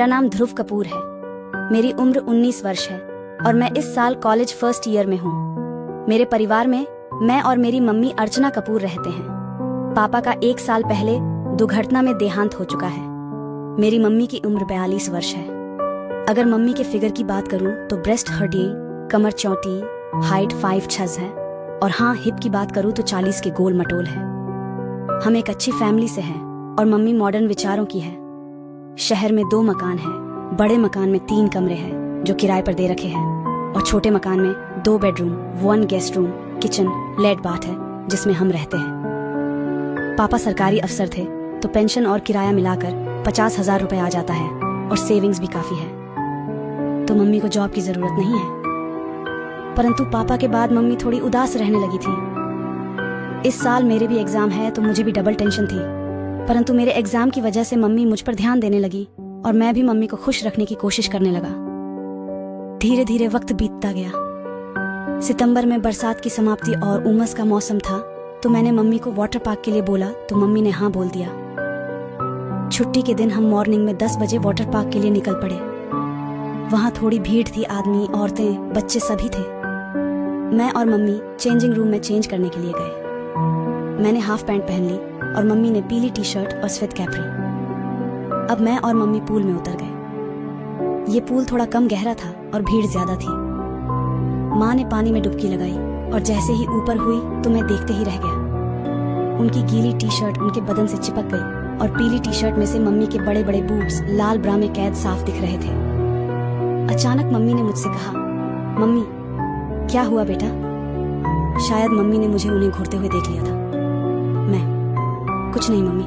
मेरा नाम ध्रुव कपूर है। मेरी उम्र 19 वर्ष है और मैं इस साल कॉलेज फर्स्ट ईयर में हूँ। मेरे परिवार में मैं और मेरी मम्मी अर्चना कपूर रहते हैं। पापा का 1 साल पहले दुर्घटना में देहांत हो चुका है। मेरी मम्मी की उम्र 42 वर्ष है। अगर मम्मी के फिगर की बात करूँ तो ब्रेस्ट 38, कमर 34, हाइट 5 6 है और हाँ, हिप की बात करूँ तो 40 के गोल मटोल है। हम एक अच्छी फैमिली से हैं और मम्मी मॉडर्न विचारों की है। शहर में 2 मकान हैं। बड़े मकान में 3 कमरे हैं जो किराए पर दे रखे हैं और छोटे मकान में 2 बेडरूम, 1 गेस्ट रूम, किचन, लेट बाथ है जिसमें हम रहते हैं। पापा सरकारी अफसर थे तो पेंशन और किराया मिलाकर 50,000 रुपए आ जाता है और सेविंग्स भी काफी है, तो मम्मी को जॉब की जरूरत नहीं है। परंतु पापा के बाद मम्मी थोड़ी उदास रहने लगी थी। इस साल मेरे भी एग्जाम है तो मुझे भी डबल टेंशन थी, परंतु मेरे एग्जाम की वजह से मम्मी मुझ पर ध्यान देने लगी और मैं भी मम्मी को खुश रखने की कोशिश करने लगा। धीरे धीरे वक्त बीतता गया। सितंबर में बरसात की समाप्ति और उमस का मौसम था तो मैंने मम्मी को वाटर पार्क के लिए बोला तो मम्मी ने हाँ बोल दिया। छुट्टी के दिन हम मॉर्निंग में 10 बजे वाटर पार्क के लिए निकल पड़े। वहां थोड़ी भीड़ थी, आदमी, औरतें, बच्चे सभी थे। मैं और मम्मी चेंजिंग रूम में चेंज करने के लिए गए। मैंने हाफ पैंट पहन ली और मम्मी ने पीली टी शर्ट और सफेद कैपरी। अब मैं और मम्मी पूल में उतर गए। ये पूल थोड़ा कम गहरा था और भीड़ ज्यादा थी। माँ ने पानी में डुबकी लगाई और जैसे ही ऊपर हुई तो मैं देखते ही रह गया। उनकी गीली टी शर्ट उनके बदन से चिपक गई और पीली टी शर्ट में से मम्मी के बड़े बड़े बूब्स लाल ब्रा में कैद साफ दिख रहे थे। अचानक मम्मी ने मुझसे कहा, मम्मी क्या हुआ बेटा? शायद मम्मी ने मुझे उन्हें घूरते हुए देख लिया था। मैं, कुछ नहीं मम्मी,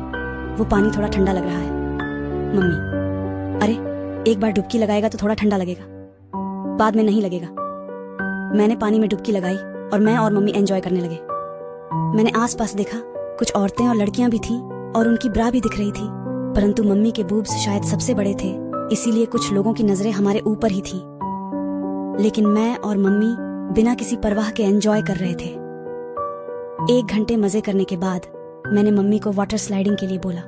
वो पानी थोड़ा ठंडा लग रहा है। मम्मी, अरे एक बार डुबकी लगाएगा तो थोड़ा ठंडा लगेगा, बाद में नहीं लगेगा। मैंने पानी में डुबकी लगाई और मैं और मम्मी एंजॉय करने लगे। मैंने आसपास देखा, कुछ औरतें और लड़कियां भी थीं और उनकी ब्रा भी दिख रही थी, परंतु मम्मी के बूब्स शायद सबसे बड़े थे, इसीलिए कुछ लोगों की नजरें हमारे ऊपर ही थी। लेकिन मैं और मम्मी बिना किसी परवाह के एंजॉय कर रहे थे। 1 घंटे मजे करने के बाद मैंने मम्मी को वाटर स्लाइडिंग के लिए बोला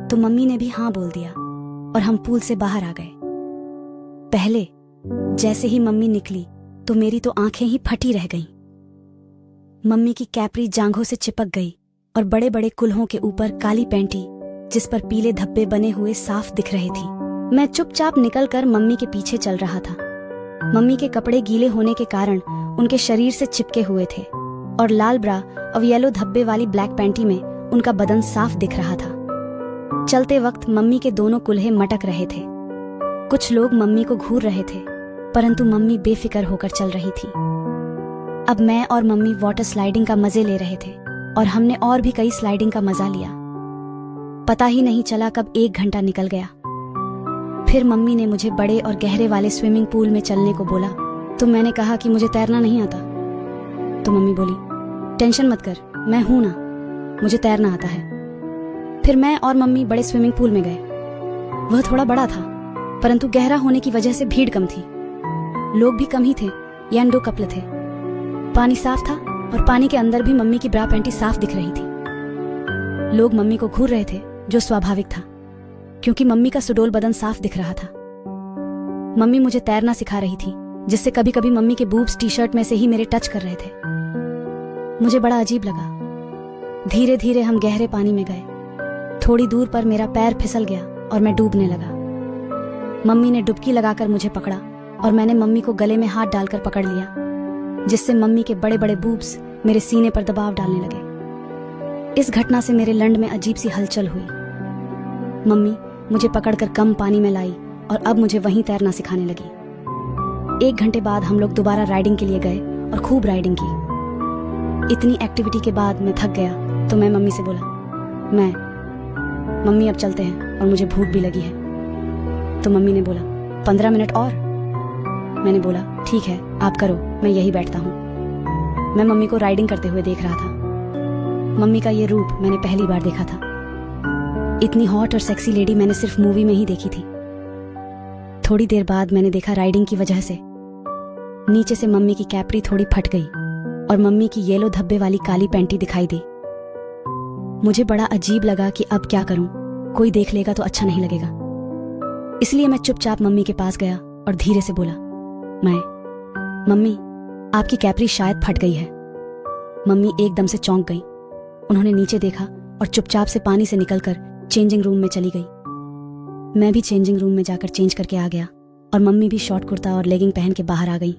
तो मम्मी ने भी हाँ बोल दिया और हम पूल से बाहर आ गए। पहले जैसे ही मम्मी निकली तो मेरी तो आंखें ही फटी रह गईं। मम्मी की कैपरी जांघों से चिपक गई और बड़े बड़े कुल्हों के ऊपर काली पैंटी जिस पर पीले धब्बे बने हुए साफ दिख रहे थी। मैं चुपचाप निकलकर मम्मी के पीछे चल रहा था। मम्मी के कपड़े गीले होने के कारण उनके शरीर से चिपके हुए थे और लाल ब्रा और येलो धब्बे वाली ब्लैक पैंटी में उनका बदन साफ दिख रहा था। चलते वक्त मम्मी के दोनों कुल्हे मटक रहे थे। कुछ लोग मम्मी को घूर रहे थे, परंतु मम्मी बेफिक्र होकर चल रही थी। अब मैं और मम्मी वाटर स्लाइडिंग का मजे ले रहे थे और हमने और भी कई स्लाइडिंग का मजा लिया। पता ही नहीं चला कब 1 घंटा निकल गया। फिर मम्मी ने मुझे बड़े और गहरे वाले स्विमिंग पूल में चलने को बोला तो मैंने कहा कि मुझे तैरना नहीं आता। तो मम्मी बोली, टेंशन मत कर, मैं हूं ना, मुझे तैरना आता है। फिर मैं और मम्मी बड़े स्विमिंग पूल में गए। वह थोड़ा बड़ा था, परंतु गहरा होने की वजह से भीड़ कम थी। लोग भी कम ही थे, यानी 2 कपल थे। पानी साफ था और पानी के अंदर भी मम्मी की ब्रा पैंटी साफ दिख रही थी। लोग मम्मी को घूर रहे थे जो स्वाभाविक था क्योंकि मम्मी का सुडोल बदन साफ दिख रहा था। मम्मी मुझे तैरना सिखा रही थी, जिससे कभी कभी मम्मी के बूब्स टी शर्ट में से ही मेरे टच कर रहे थे। मुझे बड़ा अजीब लगा। धीरे धीरे हम गहरे पानी में गए। थोड़ी दूर पर मेरा पैर फिसल गया और मैं डूबने लगा। मम्मी ने डुबकी लगाकर मुझे पकड़ा और मैंने मम्मी को गले में हाथ डालकर पकड़ लिया, जिससे मम्मी के बड़े बड़े बूब्स मेरे सीने पर दबाव डालने लगे। इस घटना से मेरे लंड में अजीब सी हलचल हुई। मम्मी मुझे पकड़कर कम पानी में लाई और अब मुझे वहीं तैरना सिखाने लगी। 1 घंटे बाद हम लोग दोबारा राइडिंग के लिए गए और खूब राइडिंग की। इतनी एक्टिविटी के बाद मैं थक गया तो मैं मम्मी से बोला, मम्मी अब चलते हैं और मुझे भूख भी लगी है। तो मम्मी ने बोला, 15 मिनट और। मैंने बोला, ठीक है आप करो, मैं यही बैठता हूँ। मैं मम्मी को राइडिंग करते हुए देख रहा था। मम्मी का ये रूप मैंने पहली बार देखा था। इतनी हॉट और सेक्सी लेडी मैंने सिर्फ मूवी में ही देखी थी। थोड़ी देर बाद मैंने देखा राइडिंग की वजह से नीचे से मम्मी की कैपरी थोड़ी फट गई और मम्मी की येलो धब्बे वाली काली पैंटी दिखाई दी। मुझे बड़ा अजीब लगा कि अब क्या करूं, कोई देख लेगा तो अच्छा नहीं लगेगा। इसलिए मैं चुपचाप मम्मी के पास गया और धीरे से बोला, मम्मी, आपकी कैपरी शायद फट गई है। मम्मी एकदम से चौंक गई। उन्होंने नीचे देखा और चुपचाप से पानी से निकलकर चेंजिंग रूम में चली गई। मैं भी चेंजिंग रूम में जाकर चेंज करके आ गया और मम्मी भी शॉर्ट कुर्ता और लेगिंग पहन के बाहर आ गई।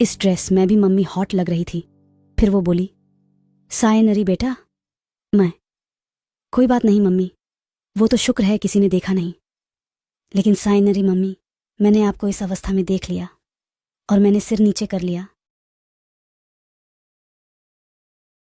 इस ड्रेस में भी मम्मी हॉट लग रही थी। फिर वो बोली, सायनरी बेटा। मैं, कोई बात नहीं मम्मी, वो तो शुक्र है किसी ने देखा नहीं। लेकिन सायनरी मम्मी, मैंने आपको इस अवस्था में देख लिया और मैंने सिर नीचे कर लिया